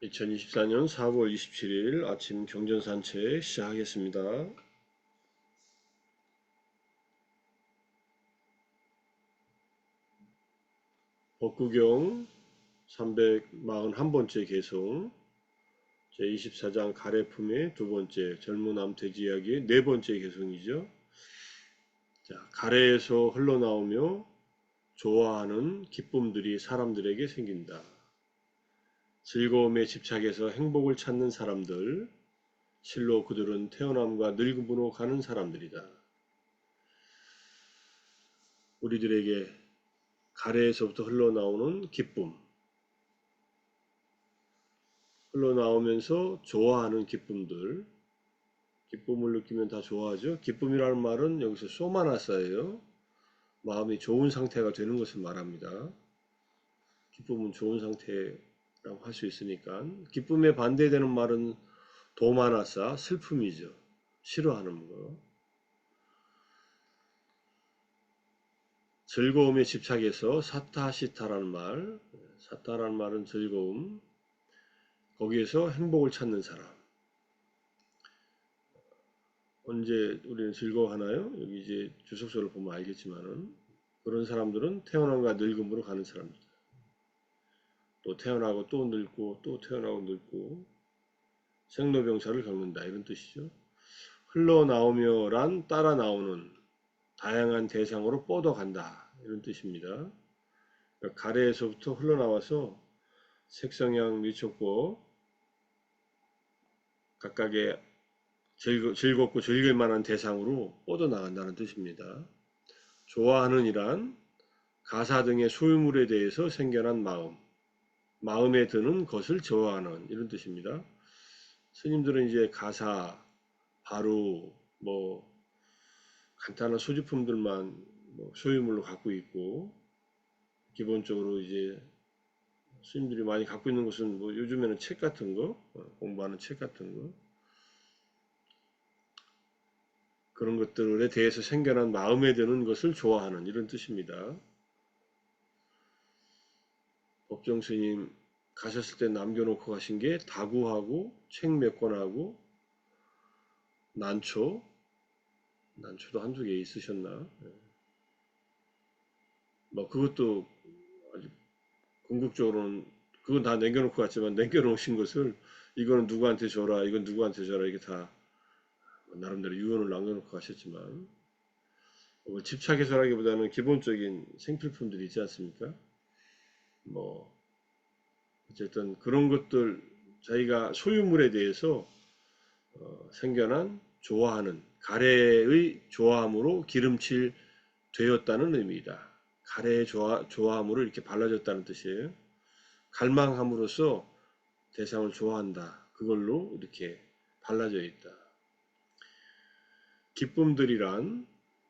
2024년 4월 27일 아침 경전산책 시작하겠습니다. 법구경 341번째 개송 제24장 가래품의 두 번째 젊은암 돼지 이야기의 네 번째 개송이죠. 자, 가래에서 흘러나오며 좋아하는 기쁨들이 사람들에게 생긴다. 즐거움에 집착해서 행복을 찾는 사람들, 실로 그들은 태어남과 늙음으로 가는 사람들이다. 우리들에게 가래에서부터 흘러나오는 기쁨, 흘러나오면서 좋아하는 기쁨들, 기쁨을 느끼면 다 좋아하죠. 기쁨이라는 말은 여기서 소마나사예요. 마음이 좋은 상태가 되는 것을 말합니다. 기쁨은 좋은 상태라고 할 수 있으니까. 기쁨에 반대되는 말은 도마나사, 슬픔이죠. 싫어하는 거. 즐거움에 집착해서 사타시타라는 말, 사타라는 말은 즐거움, 거기에서 행복을 찾는 사람. 언제 우리는 즐거워하나요? 여기 이제 주석서를 보면 알겠지만은 그런 사람들은 태어남과 늙음으로 가는 사람들. 또 태어나고 또 늙고 또 태어나고 늙고 생로병사를 겪는다 이런 뜻이죠. 흘러나오며란 따라 나오는 다양한 대상으로 뻗어간다 이런 뜻입니다. 그러니까 가래에서부터 흘러나와서 색성향 미촉법 각각의 즐겁고 즐길 만한 대상으로 뻗어나간다는 뜻입니다. 좋아하는 이란 가사 등의 소유물에 대해서 생겨난 마음, 마음에 드는 것을 좋아하는 이런 뜻입니다. 스님들은 이제 가사, 바루, 뭐 간단한 소지품들만 뭐 소유물로 갖고 있고 기본적으로 이제 스님들이 많이 갖고 있는 것은 뭐 요즘에는 책 같은 거, 공부하는 책 같은 거 그런 것들에 대해서 생겨난 마음에 드는 것을 좋아하는 이런 뜻입니다. 법정 스님 가셨을 때 남겨놓고 가신 게 다구하고 책 몇 권하고 난초, 난초도 한두 개 있으셨나? 뭐 그것도 아주 궁극적으로는 그건 다 남겨놓고 갔지만 남겨놓으신 것을 이거는 누구한테 줘라, 이건 누구한테 줘라 이게 다 나름대로 유언을 남겨놓고 가셨지만 뭐 집착해서라기보다는 기본적인 생필품들이 있지 않습니까? 뭐 어쨌든 그런 것들 자기가 소유물에 대해서 생겨난 좋아하는 가래의 좋아함으로 기름칠 되었다는 의미이다. 가래의 좋아함으로 이렇게 발라졌다는 뜻이에요. 갈망함으로써 대상을 좋아한다. 그걸로 이렇게 발라져 있다. 기쁨들이란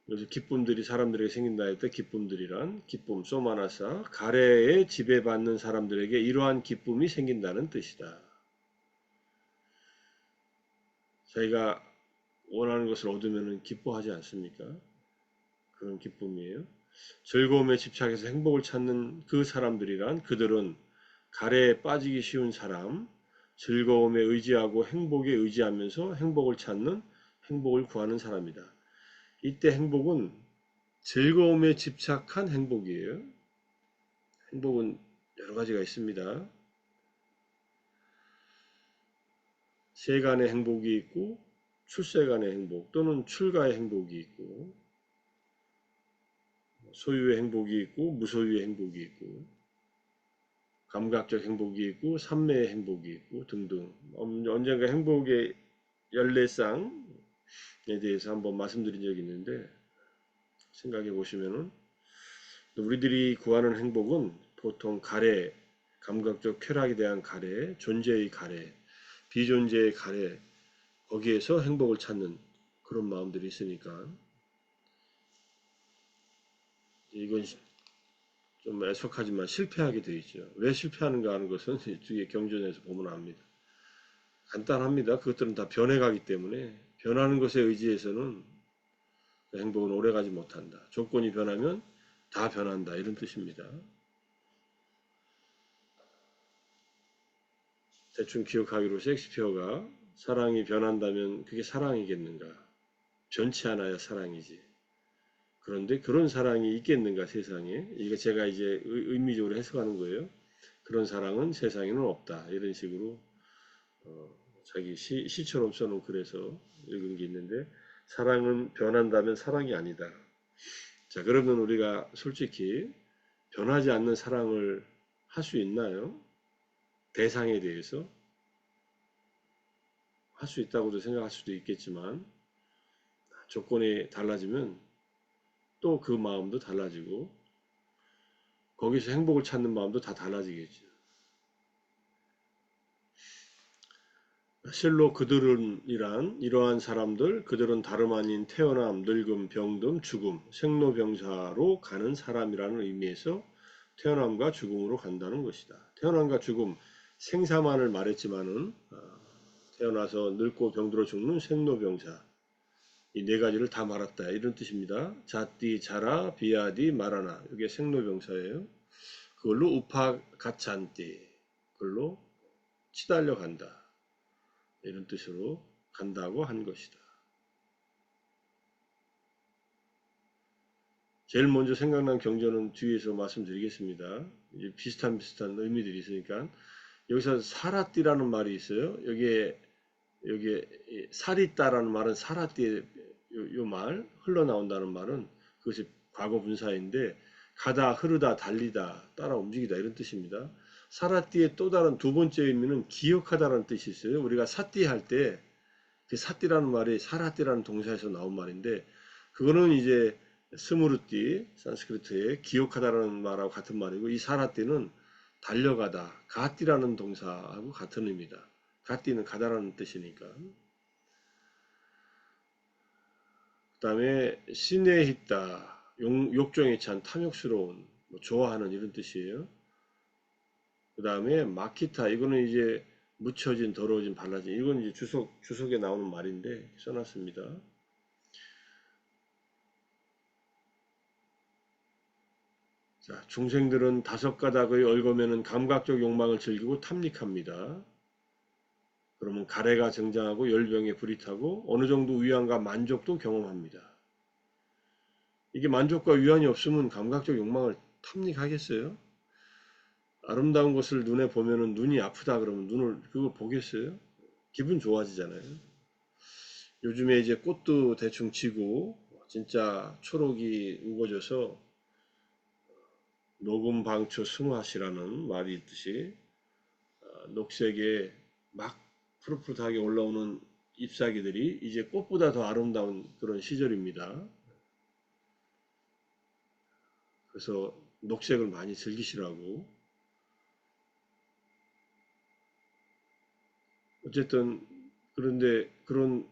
여기서 기쁨들이 사람들에게 생긴다 했을 때 기쁨들이란 기쁨 소마나사 가래에 지배받는 사람들에게 이러한 기쁨이 생긴다는 뜻이다. 자기가 원하는 것을 얻으면 기뻐하지 않습니까? 그런 기쁨이에요. 즐거움에 집착해서 행복을 찾는 그 사람들이란 그들은 가래에 빠지기 쉬운 사람, 즐거움에 의지하고 행복에 의지하면서 행복을 찾는 행복을 구하는 사람이다. 이때 행복은 즐거움에 집착한 행복이에요. 행복은 여러 가지가 있습니다. 세간의 행복이 있고 출세간의 행복 또는 출가의 행복이 있고 소유의 행복이 있고 무소유의 행복이 있고 감각적 행복이 있고 삼매의 행복이 있고 등등 언젠가 행복의 14쌍에 대해서 한번 말씀드린 적이 있는데 생각해 보시면은 우리들이 구하는 행복은 보통 가래, 감각적 쾌락에 대한 가래, 존재의 가래, 비존재의 가래 거기에서 행복을 찾는 그런 마음들이 있으니까 이건 좀 애석하지만 실패하게 되어 있죠. 왜 실패하는가 하는 것은 이쪽에 경전에서 보면 압니다. 간단합니다. 그것들은 다 변해가기 때문에 변하는 것에 의지해서는 그 행복은 오래가지 못한다. 조건이 변하면 다 변한다. 이런 뜻입니다. 대충 기억하기로 셰익스피어가 사랑이 변한다면 그게 사랑이겠는가? 변치 않아야 사랑이지. 그런데 그런 사랑이 있겠는가 세상에? 이거 제가 이제 의미적으로 해석하는 거예요. 그런 사랑은 세상에는 없다. 이런 식으로 자기 시처럼 써놓은 글에서 읽은 게 있는데 사랑은 변한다면 사랑이 아니다. 자, 그러면 우리가 솔직히 변하지 않는 사랑을 할 수 있나요? 대상에 대해서 할 수 있다고도 생각할 수도 있겠지만 조건이 달라지면 또 그 마음도 달라지고 거기서 행복을 찾는 마음도 다 달라지겠죠. 실로 그들은 이러한 사람들, 그들은 다름 아닌 태어남, 늙음, 병듦, 죽음, 생로병사로 가는 사람이라는 의미에서 태어남과 죽음으로 간다는 것이다. 태어남과 죽음, 생사만을 말했지만은 태어나서 늙고 병들어 죽는 생로병사, 이 네 가지를 다 말았다 이런 뜻입니다. 자띠, 자라, 비아디, 마라나 이게 생로병사예요. 그걸로 우파가찬띠, 그걸로 치달려 간다. 이런 뜻으로 간다고 한 것이다. 제일 먼저 생각난 경전은 뒤에서 말씀드리겠습니다. 이제 비슷한 의미들이 있으니까 여기서 사라띠라는 말이 있어요. 여기에 살있다라는 말은 사라띠의 요 말 흘러나온다는 말은 그것이 과거 분사인데 가다, 흐르다, 달리다, 따라 움직이다 이런 뜻입니다. 사라띠의 또 다른 두 번째 의미는 기억하다라는 뜻이 있어요. 우리가 사띠 할 때 그 사띠라는 말이 사라띠라는 동사에서 나온 말인데 그거는 이제 스무르띠 산스크리트의 기억하다라는 말하고 같은 말이고 이 사라띠는 달려가다 가띠라는 동사하고 같은 의미다. 가띠는 가다라는 뜻이니까. 그 다음에 시내히다 욕정에 찬 탐욕스러운 뭐 좋아하는 이런 뜻이에요. 그 다음에 마키타 이거는 이제 묻혀진 더러워진 발라진 이건 이제 주석에 나오는 말인데 써놨습니다. 자, 중생들은 다섯 가닥의 얽어매는 감각적 욕망을 즐기고 탐닉합니다. 그러면 가래가 등장하고 열병에 불이 타고 어느 정도 위안과 만족도 경험합니다. 이게 만족과 위안이 없으면 감각적 욕망을 탐닉하겠어요? 아름다운 것을 눈에 보면은 눈이 아프다 그러면 눈을 그거 보겠어요? 기분 좋아지잖아요. 요즘에 이제 꽃도 대충 지고 진짜 초록이 우거져서 녹음방초 스무하시라는 말이 있듯이 녹색에 막 푸릇푸릇하게 올라오는 잎사귀들이 이제 꽃보다 더 아름다운 그런 시절입니다. 그래서 녹색을 많이 즐기시라고. 어쨌든 그런데 그런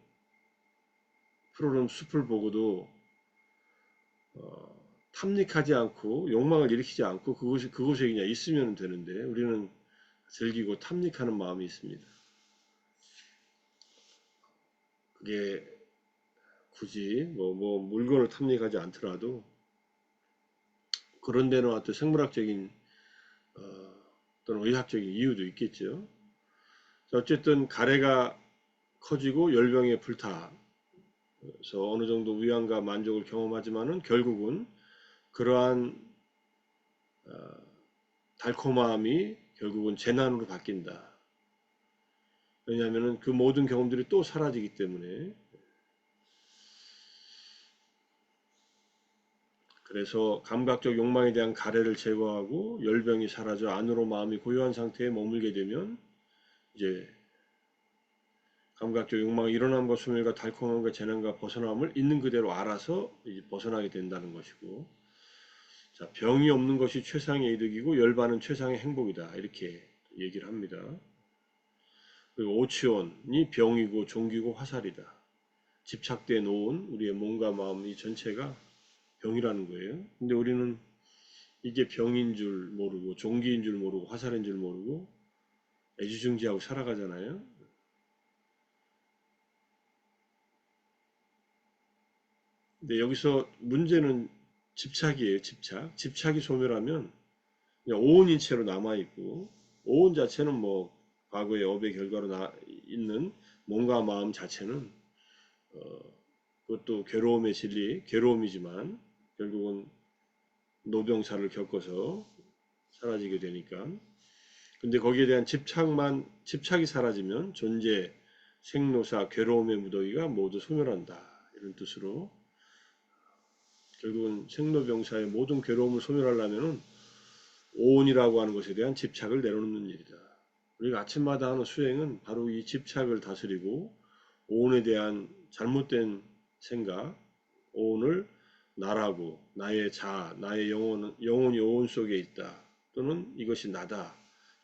푸르른 숲을 보고도 탐닉하지 않고 욕망을 일으키지 않고 그곳에 그냥 있으면 되는데 우리는 즐기고 탐닉하는 마음이 있습니다. 그게 굳이 뭐 물건을 탐닉하지 않더라도 그런 데는 어떤 생물학적인 또는 의학적인 이유도 있겠죠. 어쨌든 가래가 커지고 열병에 불타 그래서 어느 정도 위안과 만족을 경험하지만은 결국은 그러한 달콤함이 결국은 재난으로 바뀐다. 왜냐하면 그 모든 경험들이 또 사라지기 때문에. 그래서 감각적 욕망에 대한 가래를 제거하고 열병이 사라져 안으로 마음이 고요한 상태에 머물게 되면 이제 감각적 욕망의 일어남과 소멸과 달콤함과 재난과 벗어남을 있는 그대로 알아서 이제 벗어나게 된다는 것이고, 자, 병이 없는 것이 최상의 이득이고 열반은 최상의 행복이다 이렇게 얘기를 합니다. 그리고 오치원이 병이고 종기고 화살이다. 집착돼 놓은 우리의 몸과 마음 이 전체가 병이라는 거예요. 근데 우리는 이게 병인 줄 모르고 종기인 줄 모르고 화살인 줄 모르고 애지중지하고 살아가잖아요. 근데 여기서 문제는 집착이에요. 집착이 소멸하면 그냥 오온인 채로 남아있고 오온 자체는 뭐 과거의 업의 결과로 있는 몸과 마음 자체는 그것도 괴로움의 진리, 괴로움이지만 결국은 노병사를 겪어서 사라지게 되니까. 근데 거기에 대한 집착이 사라지면 존재, 생로사, 괴로움의 무더기가 모두 소멸한다. 이런 뜻으로 결국은 생로병사의 모든 괴로움을 소멸하려면은 오온이라고 하는 것에 대한 집착을 내려놓는 일이다. 우리가 아침마다 하는 수행은 바로 이 집착을 다스리고 오온에 대한 잘못된 생각, 오온을 나라고, 나의 자, 나의 영혼이 오온 속에 있다. 또는 이것이 나다.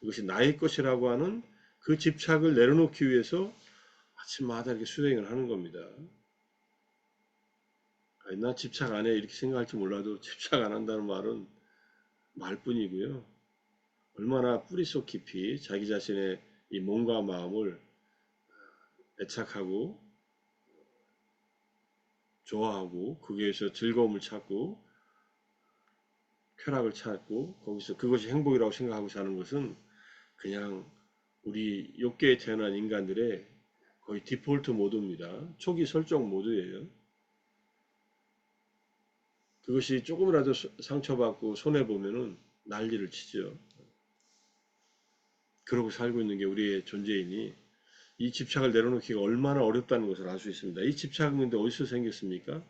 이것이 나의 것이라고 하는 그 집착을 내려놓기 위해서 아침마다 이렇게 수행을 하는 겁니다. 아니, 나 집착 안 해. 이렇게 생각할지 몰라도 집착 안 한다는 말은 말뿐이고요. 얼마나 뿌리속 깊이 자기 자신의 이 몸과 마음을 애착하고 좋아하고 거기에서 즐거움을 찾고 쾌락을 찾고 거기서 그것이 행복이라고 생각하고 사는 것은 그냥 우리 욕계에 태어난 인간들의 거의 디폴트 모드입니다. 초기 설정 모드예요. 그것이 조금이라도 상처받고 손해보면은 난리를 치죠. 그러고 살고 있는 게 우리의 존재이니 이 집착을 내려놓기가 얼마나 어렵다는 것을 알 수 있습니다. 이 집착은 근데 어디서 생겼습니까?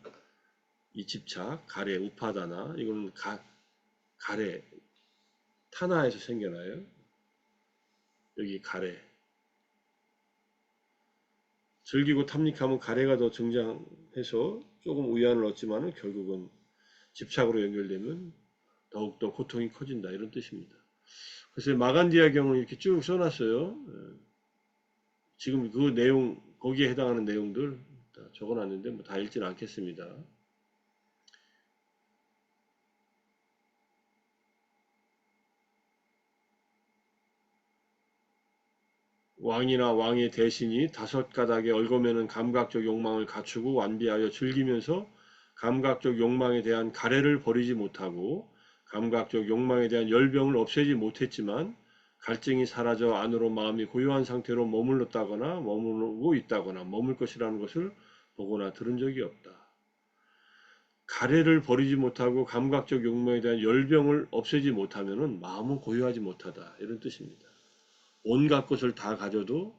이 집착, 가래, 우파다나, 이건 가래, 타나에서 생겨나요. 여기 가래. 즐기고 탐닉하면 가래가 더 등장해서 조금 위안을 얻지만은 결국은 집착으로 연결되면 더욱더 고통이 커진다. 이런 뜻입니다. 그래서 마간디아경을 이렇게 쭉 써놨어요. 지금 그 내용, 거기에 해당하는 내용들 다 적어놨는데 뭐 다 읽지는 않겠습니다. 왕이나 왕의 대신이 다섯 가닥에 얽어매는 감각적 욕망을 갖추고 완비하여 즐기면서 감각적 욕망에 대한 가래를 버리지 못하고 감각적 욕망에 대한 열병을 없애지 못했지만 갈증이 사라져 안으로 마음이 고요한 상태로 머물렀다거나 머무르고 있다거나 머물 것이라는 것을 보거나 들은 적이 없다. 가래를 버리지 못하고 감각적 욕망에 대한 열병을 없애지 못하면 마음은 고요하지 못하다. 이런 뜻입니다. 온갖 것을 다 가져도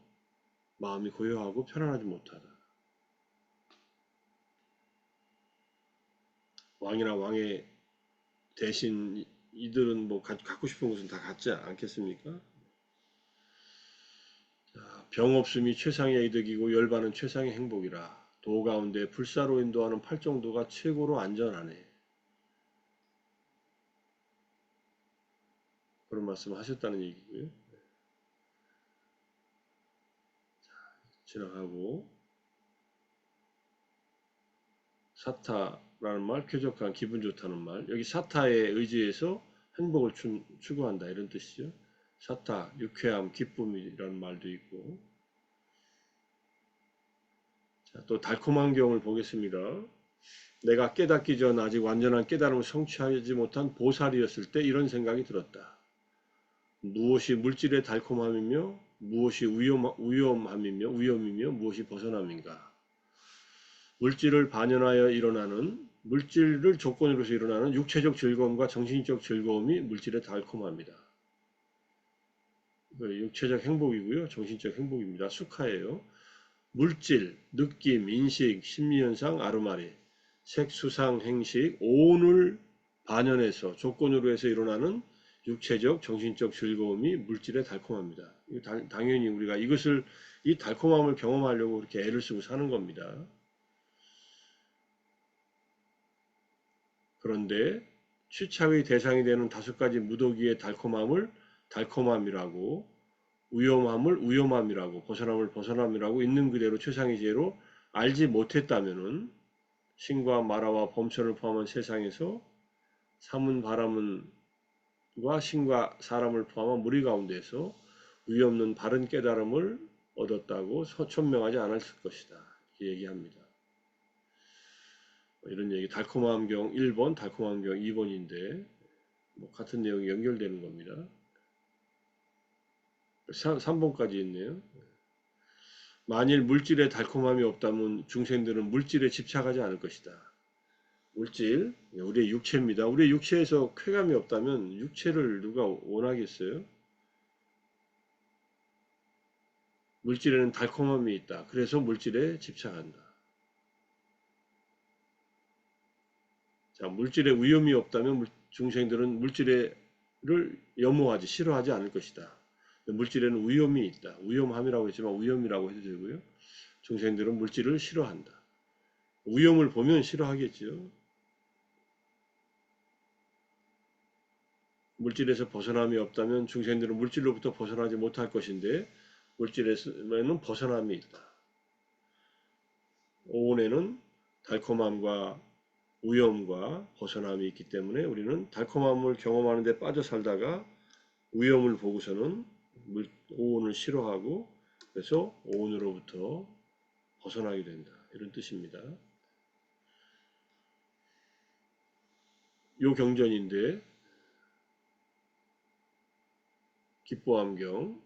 마음이 고요하고 편안하지 못하다. 왕이나 왕의 대신 이들은 뭐 갖고 싶은 것은 다 갖지 않겠습니까? 자, 병 없음이 최상의 이득이고 열반은 최상의 행복이라. 도 가운데 불사로 인도하는 팔정도가 최고로 안전하네. 그런 말씀을 하셨다는 얘기고요. 지나가고 사타라는 말, 쾌적한 기분 좋다는 말. 여기 사타에 의지해서 행복을 추구한다 이런 뜻이죠. 사타, 유쾌함, 기쁨이라는 말도 있고. 자, 또 달콤한 경을 보겠습니다. 내가 깨닫기 전 아직 완전한 깨달음을 성취하지 못한 보살이었을 때 이런 생각이 들었다. 무엇이 물질의 달콤함이며 무엇이 위험이며 무엇이 벗어남인가. 물질을 반연하여 일어나는 물질을 조건으로서 일어나는 육체적 즐거움과 정신적 즐거움이 물질의 달콤함이다. 육체적 행복이고요. 정신적 행복입니다. 수카예요. 물질, 느낌, 인식, 심리현상, 아르마리, 색, 수상, 행식, 오온을 반연해서 조건으로 해서 일어나는 육체적, 정신적 즐거움이 물질의 달콤합니다. 당연히 우리가 이 달콤함을 경험하려고 그렇게 애를 쓰고 사는 겁니다. 그런데 취착의 대상이 되는 다섯 가지 무더기의 달콤함을 달콤함이라고, 위험함을 위험함이라고, 벗어남을 벗어남이라고 있는 그대로 최상의 지혜로 알지 못했다면은 신과 마라와 범천을 포함한 세상에서 삼은 바람과 신과 사람을 포함한 무리 가운데서 위없는 바른 깨달음을 얻었다고 천명하지 않았을 것이다. 이렇게 얘기합니다. 이런 얘기 달콤함경 1번, 달콤함경 2번인데 뭐 같은 내용이 연결되는 겁니다. 3번까지 있네요. 만일 물질에 달콤함이 없다면 중생들은 물질에 집착하지 않을 것이다. 물질, 우리의 육체입니다. 우리의 육체에서 쾌감이 없다면 육체를 누가 원하겠어요? 물질에는 달콤함이 있다. 그래서 물질에 집착한다. 자, 물질에 위험이 없다면 중생들은 물질을 염호하지, 싫어하지 않을 것이다. 물질에는 위험이 있다. 위험함이라고 했지만 위험이라고 해도 되고요. 중생들은 물질을 싫어한다. 위험을 보면 싫어하겠죠. 물질에서 벗어남이 없다면 중생들은 물질로부터 벗어나지 못할 것인데 물질에서는 벗어남이 있다. 오온에는 달콤함과 위험과 벗어남이 있기 때문에 우리는 달콤함을 경험하는 데 빠져 살다가 위험을 보고서는 오온을 싫어하고 그래서 오온으로부터 벗어나게 된다. 이런 뜻입니다. 요 경전인데 기뻐함경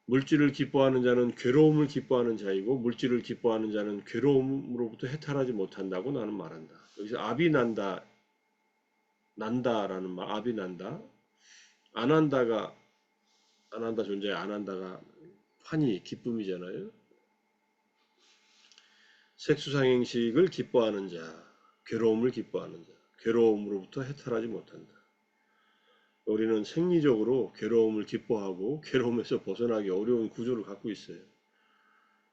물질을 기뻐하는 자는 괴로움을 기뻐하는 자이고 물질을 기뻐하는 자는 괴로움으로부터 해탈하지 못한다고 나는 말한다. 여기서 압이 난다라는 말, 압이 난다. 안 한다가 안 한다 존재에 안 한다가 환희, 기쁨이잖아요. 색수상행식을 기뻐하는 자, 괴로움을 기뻐하는 자, 괴로움으로부터 해탈하지 못한다. 우리는 생리적으로 괴로움을 기뻐하고 괴로움에서 벗어나기 어려운 구조를 갖고 있어요.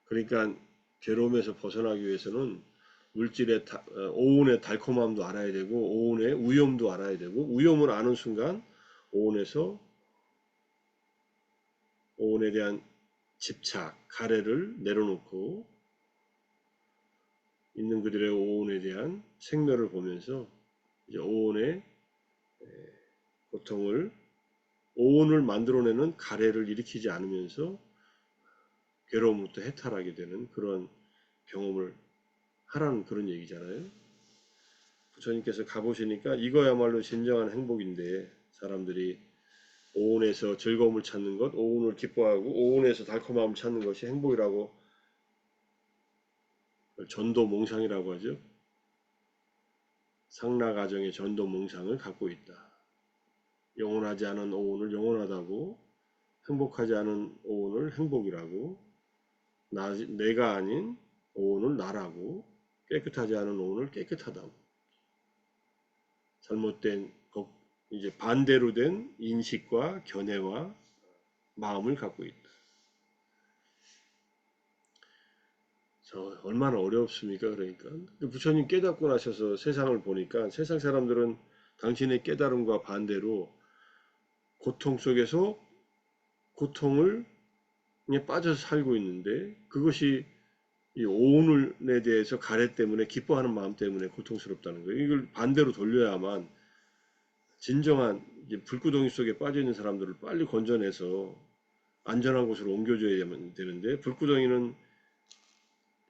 그러니까 괴로움에서 벗어나기 위해서는 물질의 오온의 달콤함도 알아야 되고 오온의 위험도 알아야 되고 위험을 아는 순간 오온에 대한 집착, 가래를 내려놓고 있는 그들의 오온에 대한 생멸을 보면서 이제 오온의 고통을 오온을 만들어내는 가래를 일으키지 않으면서 괴로움부터 해탈하게 되는 그런 경험을 하라는 그런 얘기잖아요. 부처님께서 가보시니까 이거야말로 진정한 행복인데 사람들이 오온에서 즐거움을 찾는 것, 오온을 기뻐하고 오온에서 달콤함을 찾는 것이 행복이라고 전도몽상이라고 하죠. 상라가정의 전도몽상을 갖고 있다. 영원하지 않은 오온을 영원하다고 행복하지 않은 오온을 행복이라고 내가 아닌 오온을 나라고 깨끗하지 않은 오온을 깨끗하다고 잘못된 이제 반대로 된 인식과 견해와 마음을 갖고 있다. 얼마나 어렵습니까? 그러니까 부처님 깨닫고 나셔서 세상을 보니까 세상 사람들은 당신의 깨달음과 반대로 고통 속에서 고통을 빠져서 살고 있는데 그것이 이 오온에 대해서 가래 때문에 기뻐하는 마음 때문에 고통스럽다는 거예요. 이걸 반대로 돌려야만 진정한 불구덩이 속에 빠져 있는 사람들을 빨리 건져내서 안전한 곳으로 옮겨줘야 되는데 불구덩이는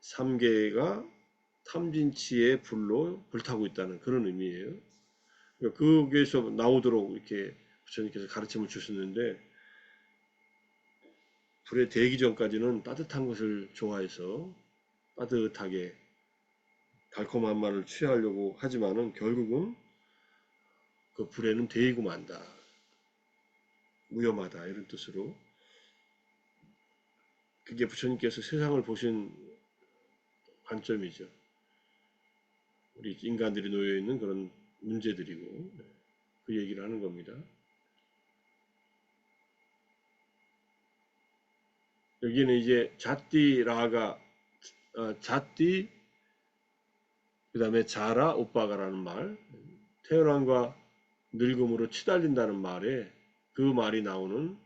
3개가 탐진치의 불로 불타고 있다는 그런 의미예요. 그러니까 거기에서 나오도록 이렇게 부처님께서 가르침을 주셨는데 불에 대기 전까지는 따뜻한 것을 좋아해서 따뜻하게 달콤한 맛을 취하려고 하지만은 결국은 그 불에는 데이고 만다. 위험하다. 이런 뜻으로. 그게 부처님께서 세상을 보신 관점이죠. 우리 인간들이 놓여있는 그런 문제들이고 그 얘기를 하는 겁니다. 여기는 이제 잣띠 라가 잣띠 그 다음에 자라 오빠가라는 말 태어남과 늙음으로 치달린다는 말에 그 말이 나오는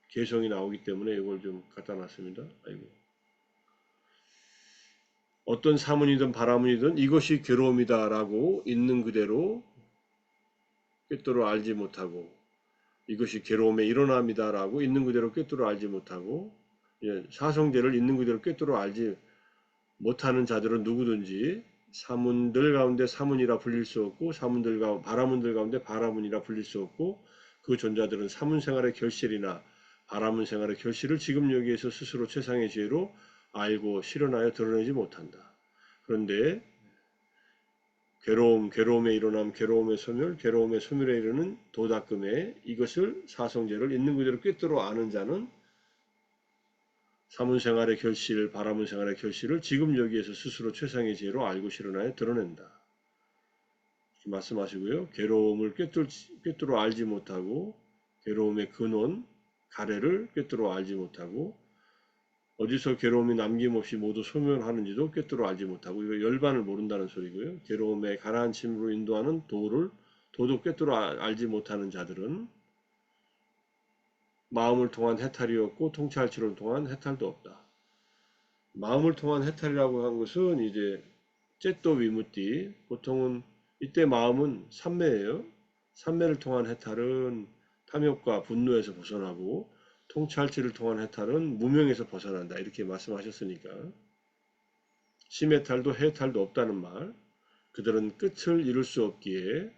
개성이 나오기 때문에 이걸 좀 갖다 놨습니다. 아이고. 어떤 사문이든 바라문이든 이것이 괴로움이다 라고 있는 그대로 꿰뚫어 알지 못하고 이것이 괴로움의 일어남이다 라고 있는 그대로 꿰뚫어 알지 못하고 사성제를 있는 그대로 꿰뚫어 알지 못하는 자들은 누구든지 사문들 가운데 사문이라 불릴 수 없고 바라문들 가운데 바라문이라 불릴 수 없고 그 존자들은 사문생활의 결실이나 바라는 생활의 결실을 지금 여기에서 스스로 최상의 지혜로 알고 실현하여 드러내지 못한다. 그런데 괴로움에 일어남, 괴로움의 소멸, 괴로움의 소멸에 이르는 도닦음에 이것을 사성제를 있는 그대로 꿰뚫어 아는 자는 사문생활의 결실, 바라문 생활의 결실을 지금 여기에서 스스로 최상의 지혜로 알고 실현하여 드러낸다. 말씀하시고요. 괴로움을 꿰뚫어 알지 못하고 괴로움의 근원, 가래를 꿰뚫어 알지 못하고 어디서 괴로움이 남김없이 모두 소멸하는지도 꿰뚫어 알지 못하고 이거 열반을 모른다는 소리고요. 괴로움의 가라앉힘으로 인도하는 도도 꿰뚫어 알지 못하는 자들은 마음을 통한 해탈이 없고 통찰치를 통한 해탈도 없다. 마음을 통한 해탈이라고 한 것은 이제 째또 위무띠, 보통은 이때 마음은 삼매예요. 삼매를 통한 해탈은 탐욕과 분노에서 벗어나고 통찰치를 통한 해탈은 무명에서 벗어난다. 이렇게 말씀하셨으니까 심해탈도 해탈도 없다는 말. 그들은 끝을 이룰 수 없기에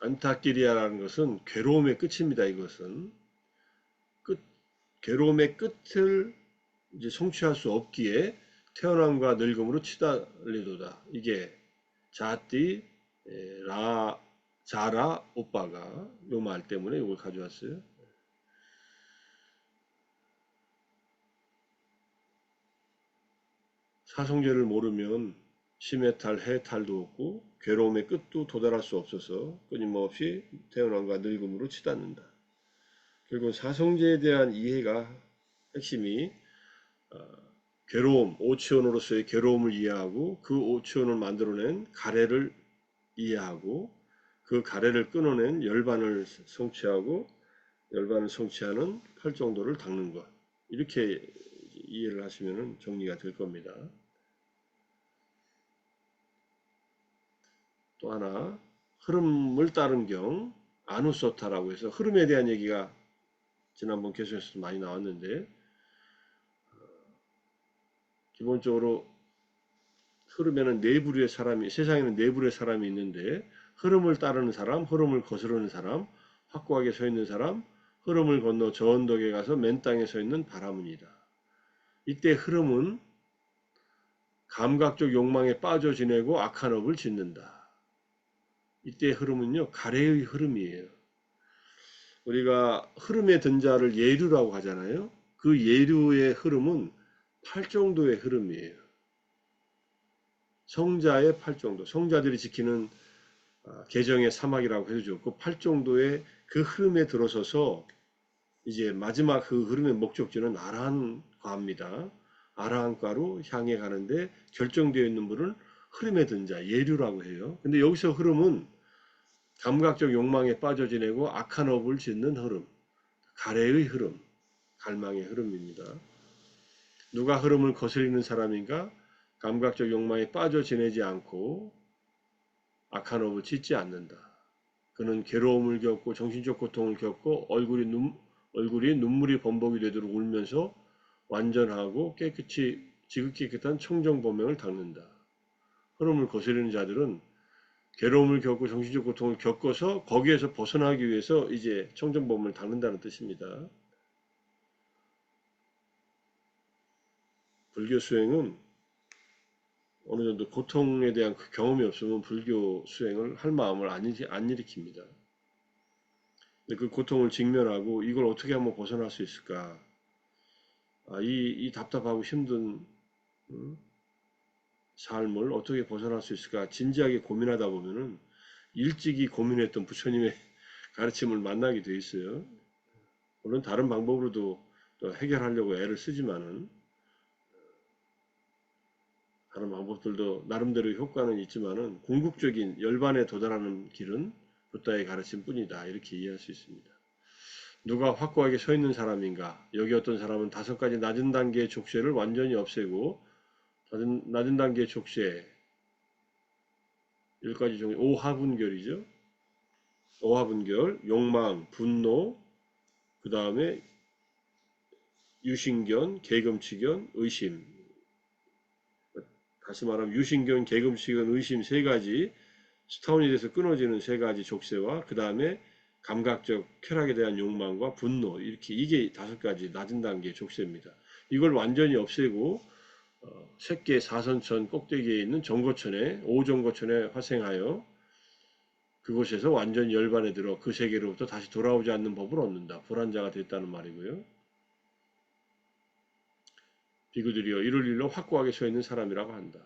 안타끼리아라는 것은 괴로움의 끝입니다. 이것은 괴로움의 끝을 이제 성취할 수 없기에 태어남과 늙음으로 치달리도다. 이게 자띠 자라 오빠가 요 말 때문에 이걸 가져왔어요. 사성제를 모르면 심해탈, 해탈도 없고 괴로움의 끝도 도달할 수 없어서 끊임없이 태어남과 늙음으로 치닫는다. 결국 사성제에 대한 이해가 핵심이 괴로움, 오치원으로서의 괴로움을 이해하고 그 오치원을 만들어낸 가래를 이해하고 그 가래를 끊어낸 열반을 성취하고 열반을 성취하는 팔정도를 닦는 것. 이렇게 이해를 하시면 정리가 될 겁니다. 또 하나 흐름을 따른 경 아누소타라고 해서 흐름에 대한 얘기가 지난번 개수에서도 많이 나왔는데 기본적으로 흐름에는 네 부류의 사람이 세상에는 네 부류의 사람이 있는데 흐름을 따르는 사람, 흐름을 거스르는 사람, 확고하게 서 있는 사람, 흐름을 건너 저 언덕에 가서 맨 땅에 서 있는 바라문이다. 이때 흐름은 감각적 욕망에 빠져 지내고 악한 업을 짓는다. 이때 흐름은요 가래의 흐름이에요. 우리가 흐름에 든 자를 예류라고 하잖아요. 그 예류의 흐름은 팔정도의 흐름이에요. 성자의 팔정도, 성자들이 지키는 계정의 사막이라고 해도 좋고 팔정도의 그 흐름에 들어서서 이제 마지막 그 흐름의 목적지는 아라한과입니다. 아라한과로 향해 가는데 결정되어 있는 분을 흐름에 든 자, 예류라고 해요. 근데 여기서 흐름은 감각적 욕망에 빠져 지내고 악한 업을 짓는 흐름, 가래의 흐름, 갈망의 흐름입니다. 누가 흐름을 거스리는 사람인가? 감각적 욕망에 빠져 지내지 않고 악한 업을 짓지 않는다. 그는 괴로움을 겪고 정신적 고통을 겪고 얼굴이 눈물이 범벅이 되도록 울면서 완전하고 지극히 깨끗한 청정범명을 닦는다. 흐름을 거스르는 자들은 괴로움을 겪고 정신적 고통을 겪어서 거기에서 벗어나기 위해서 이제 청정범을 닦는다는 뜻입니다. 불교 수행은 어느 정도 고통에 대한 그 경험이 없으면 불교 수행을 할 마음을 안 일으킵니다. 그 고통을 직면하고 이걸 어떻게 하면 벗어날 수 있을까? 이 답답하고 힘든 삶을 어떻게 벗어날 수 있을까? 진지하게 고민하다 보면은 일찍이 고민했던 부처님의 가르침을 만나게 돼 있어요. 물론 다른 방법으로도 또 해결하려고 애를 쓰지만은 다른 방법들도 나름대로 효과는 있지만은 궁극적인 열반에 도달하는 길은 부다의 가르침 뿐이다. 이렇게 이해할 수 있습니다. 누가 확고하게 서 있는 사람인가? 여기 어떤 사람은 5가지 낮은 단계의 족쇄를 완전히 없애고 낮은 단계의 족쇄 10가지 종류 오하분결이죠. 오하분결, 욕망, 분노, 그 다음에 유신견, 계금치견, 의심. 다시 말하면 유신견, 계금치견, 의심 3가지 스타운이 돼서 끊어지는 3가지 족쇄와 그 다음에 감각적 쾌락에 대한 욕망과 분노, 이렇게 이게 5가지 낮은 단계의 족쇄입니다. 이걸 완전히 없애고 새끼 사선천 꼭대기에 있는 정거천에 오정거천에 화생하여 그곳에서 완전히 열반에 들어 그 세계로부터 다시 돌아오지 않는 법을 얻는다. 불안자가 됐다는 말이고요. 비구들이여 이를 일러 확고하게 서 있는 사람이라고 한다.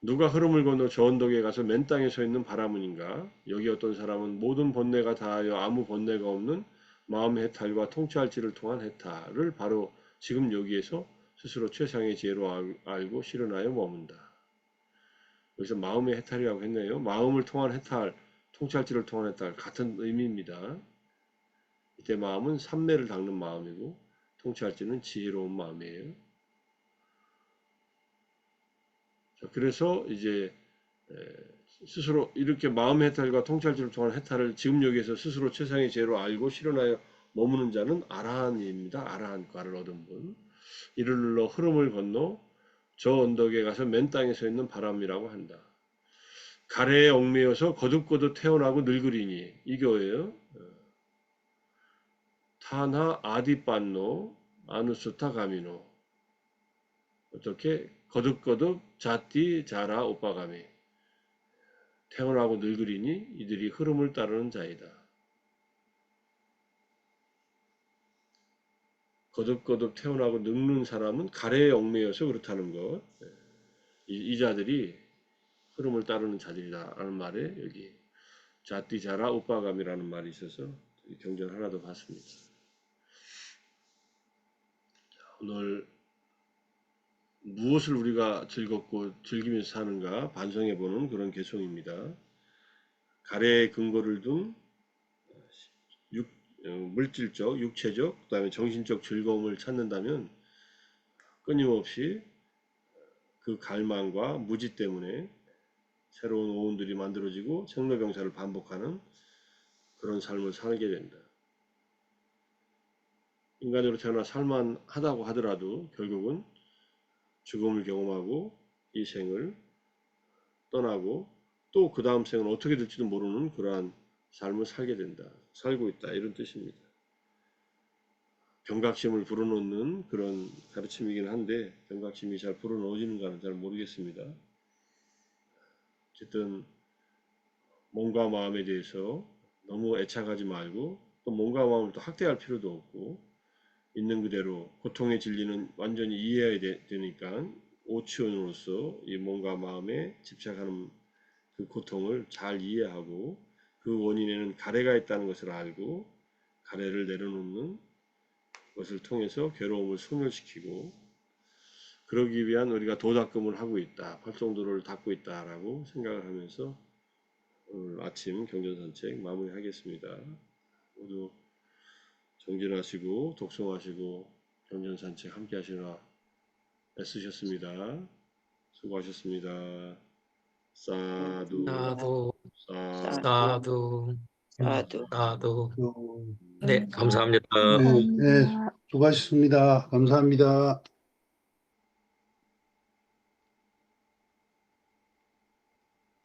누가 흐름을 건너 저 언덕에 가서 맨 땅에 서 있는 바라문인가? 여기 어떤 사람은 모든 번뇌가 다하여 아무 번뇌가 없는 마음의 해탈과 통치할지를 통한 해탈을 바로 지금 여기에서 스스로 최상의 지혜로 알고 실현하여 머문다. 여기서 마음의 해탈이라고 했네요. 마음을 통한 해탈, 통치할지를 통한 해탈 같은 의미입니다. 이때 마음은 삼매를 닦는 마음이고 통치할지는 지혜로운 마음이에요. 자, 그래서 이제 스스로 이렇게 마음의 해탈과 통찰지를 통한 해탈을 지금 여기에서 스스로 최상의 지혜로 알고 실현하여 머무는 자는 아라한입니다. 아라한과를 얻은 분. 이를 눌러 흐름을 건너 저 언덕에 가서 맨 땅에 서 있는 바람이라고 한다. 가래에 얽매여서 거듭거듭 태어나고 늙으리니 이거예요. 타나 아디빤노 아누스타 가미노. 어떻게 거듭거듭 자띠 자라 오빠가미. 태어나고 늙으리니 이들이 흐름을 따르는 자이다. 거듭거듭 태어나고 늙는 사람은 가래에 얽매여서 그렇다는 것. 이 자들이 흐름을 따르는 자들이다라는 말에 여기 자띠자라 오빠감이라는 말이 있어서 경전 하나 더 봤습니다. 오늘 무엇을 우리가 즐겁고 즐기면서 사는가 반성해보는 그런 개송입니다. 가래에 근거를 둔 물질적, 육체적, 그 다음에 정신적 즐거움을 찾는다면 끊임없이 그 갈망과 무지 때문에 새로운 오온들이 만들어지고 생로병사를 반복하는 그런 삶을 살게 된다. 인간으로 태어나 살만하다고 하더라도 결국은 죽음을 경험하고 이 생을 떠나고 또 그 다음 생은 어떻게 될지도 모르는 그러한 삶을 살게 된다. 살고 있다. 이런 뜻입니다. 경각심을 불어넣는 그런 가르침이긴 한데 경각심이 잘 불어넣어지는가는 잘 모르겠습니다. 어쨌든 몸과 마음에 대해서 너무 애착하지 말고 또 몸과 마음을 또 학대할 필요도 없고 있는 그대로 고통의 진리는 완전히 이해해야 되니까 오치원으로서 이 몸과 마음에 집착하는 그 고통을 잘 이해하고 그 원인에는 가래가 있다는 것을 알고 가래를 내려놓는 것을 통해서 괴로움을 소멸시키고 그러기 위한 우리가 도닦음을 하고 있다. 활동도를 닦고 있다라고 생각을 하면서 오늘 아침 경전산책 마무리하겠습니다. 모두 정진하시고 독송하시고 경전산책 함께 하시느라 애쓰셨습니다. 수고하셨습니다. 사두 사두, 사두 사두, 사두. 사두. 또, 네, 감사합니다. 네, 네, 수고하셨습니다. 감사합니다.